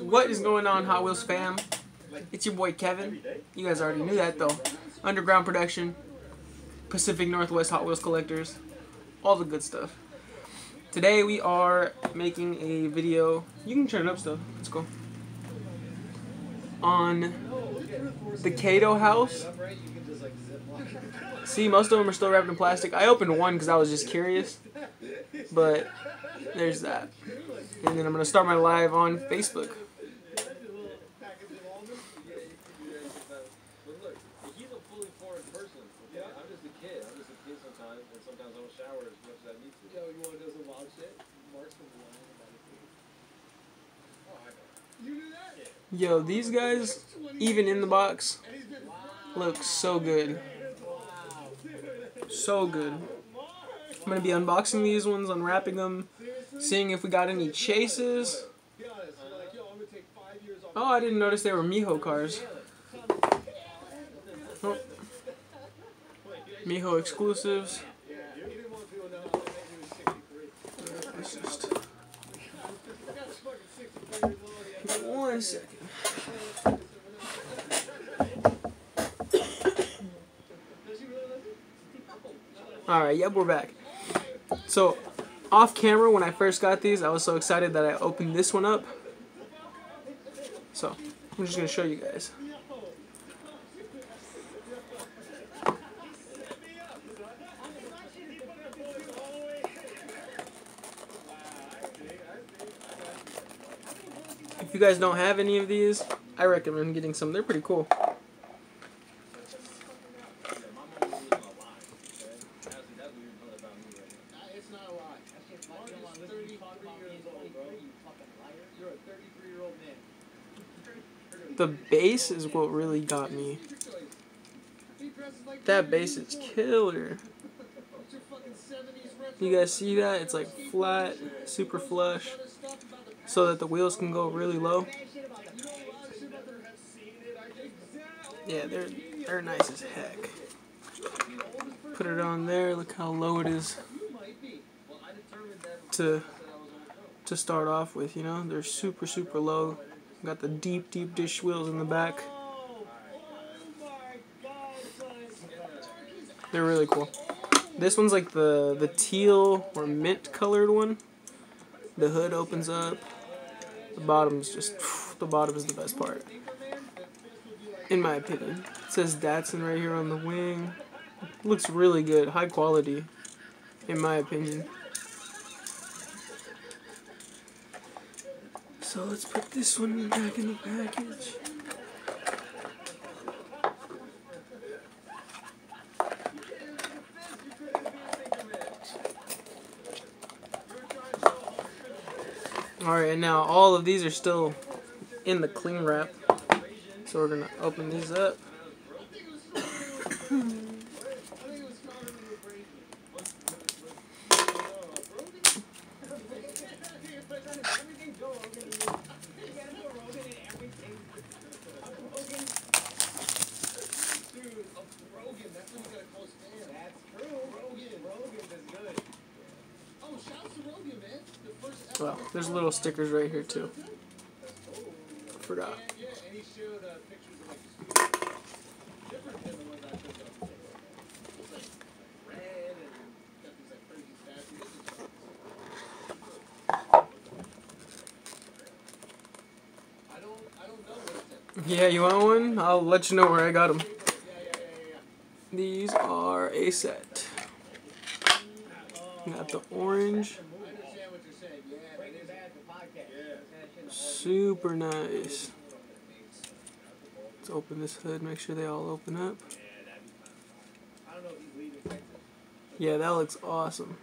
What is going on, Hot Wheels fam? It's your boy Kevin. You guys already knew that though. Underground Production, Pacific Northwest Hot Wheels Collectors, all the good stuff. Today we are making a video. You can turn it up still. Let's go. On the Kaido house. See, most of them are still wrapped in plastic. I opened one because I was just curious. But there's that. And then I'm going to start my live on Facebook. Yo, these guys, even in the box, look so good. So good. I'm going to be unboxing these ones, unwrapping them, seeing if we got any chases. Oh, I didn't notice they were Miho cars. Oh. Miho exclusives. Let's just... One second. Alright, yep, we're back. So, off camera, when I first got these, I was so excited that I opened this one up. So, I'm just going to show you guys. If you guys don't have any of these, I recommend getting some. They're pretty cool. The base is what really got me. That base is killer. You guys see that? It's like flat, super flush, so that the wheels can go really low. Yeah, they're nice as heck. Put it on there. Look how low it is to start off with. You know, they're super low. Got the deep dish wheels in the back. They're really cool. This one's like the teal or mint colored one. The hood opens up. The bottom's just, the bottom is the best part, in my opinion. It says Datsun right here on the wing. Looks really good, high quality, in my opinion. So let's put this one back in the package. Alright, and now all of these are still in the cling wrap. So we're going to open these up. Well, there's little stickers right here too. Forgot. Yeah, you want one? I'll let you know where I got them. These are a set. Got the orange. Super nice. Let's open this hood, make sure they all open up. Yeah, that looks awesome.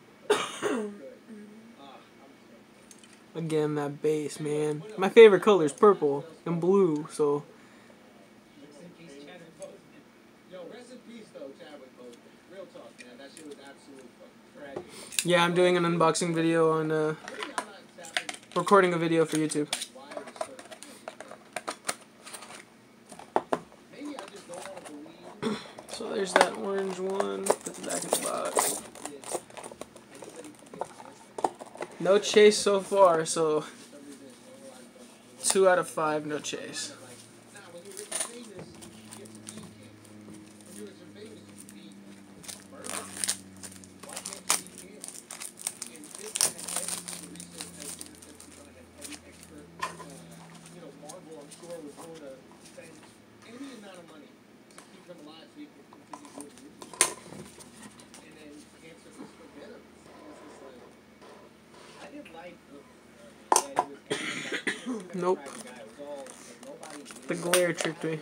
Again, that base, man. My favorite color is purple and blue, so. Yeah, I'm doing an unboxing video on, recording a video for YouTube. So there's that orange one. Put it back in the box. No chase so far, so 2 out of 5, no chase. Nope. The glare tricked me.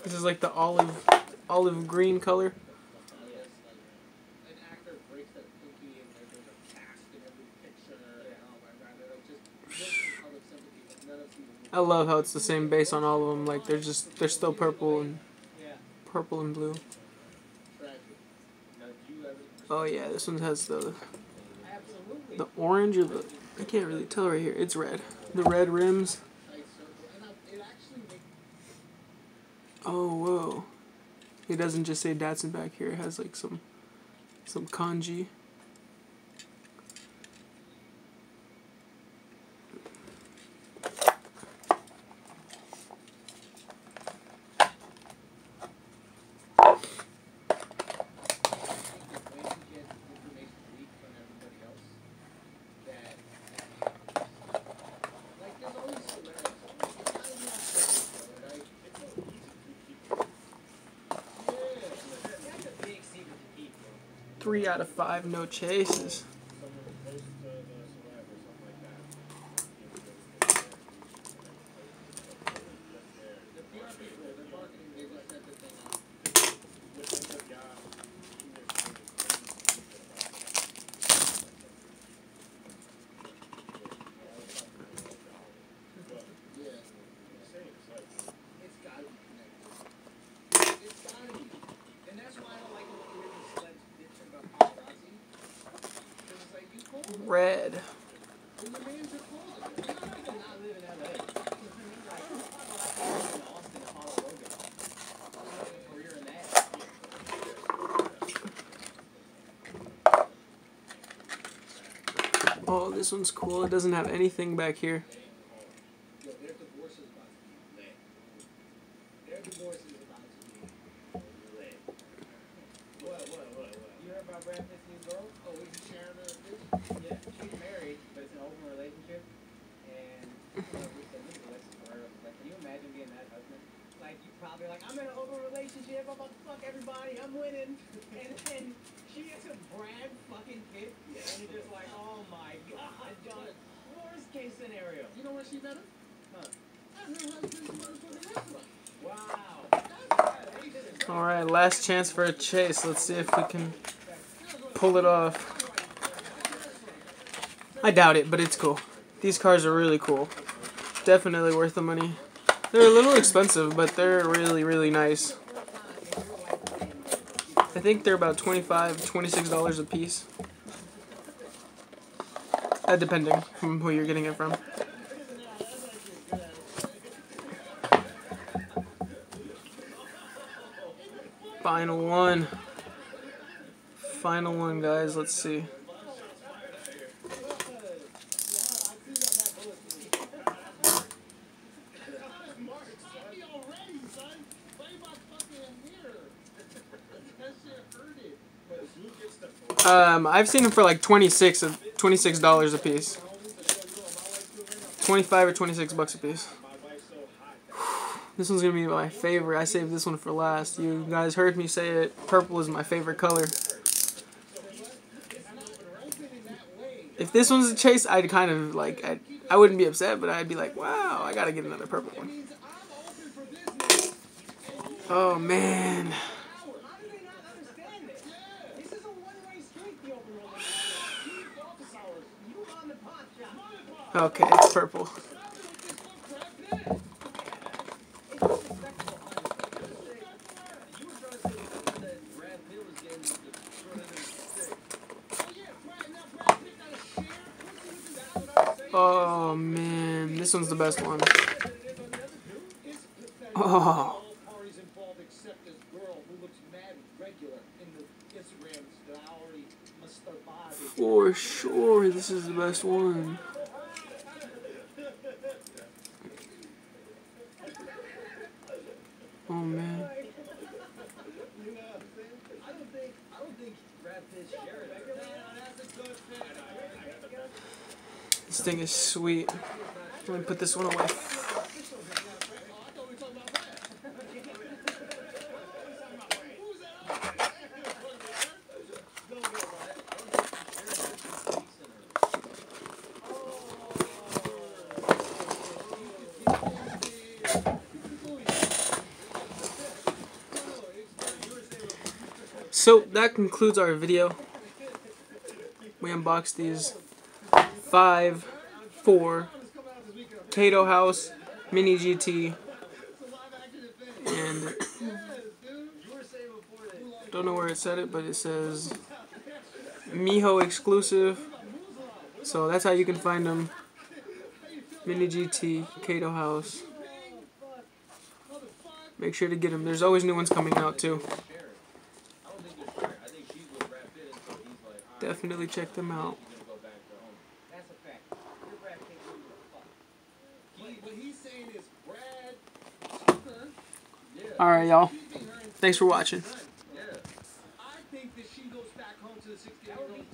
This is like the olive green color. I love how it's the same base on all of them. Like they're still purple and blue. Oh yeah, this one has the orange or the, I can't really tell right here. It's red. The red rims. Oh whoa! It doesn't just say Datsun back here. It has like some kanji. Three out of 5, no chases. Red. Oh, this one's cool. It doesn't have anything back here. Like, I'm in an open relationship, I'm about to fuck everybody, I'm winning, and she gets a brand fucking kid, and you're just like, oh my god, John, worst case scenario. You know where she met him? Huh? At her husband's motherfucking restaurant. Wow. Alright, last chance for a chase. Let's see if we can pull it off. I doubt it, but it's cool. These cars are really cool. Definitely worth the money. They're a little expensive, but they're really, really nice. I think they're about $25, $26 a piece. Depending from who you're getting it from. Final one. Final one, guys. Let's see. I've seen them for like $26 a piece. 25 or 26 bucks a piece. This one's gonna be my favorite. I saved this one for last. You guys heard me say it. Purple is my favorite color. If this one's a chase, I'd kind of like, I wouldn't be upset, but I'd be like, wow, I gotta get another purple one. Oh man. Okay, it's purple. Oh man, this one's the best one. Oh. For sure, this is the best one. Oh man. This thing is sweet. Let me put this one away. So that concludes our video. We unboxed these 5-4 Kaido House Mini GT, and don't know where it said it, but it says Miho exclusive. So that's how you can find them. Mini GT Kaido House. Make sure to get them. There's always new ones coming out too. Definitely check them out. Alright, y'all. Thanks for watching. I think that she goes back home to the 60-year-old.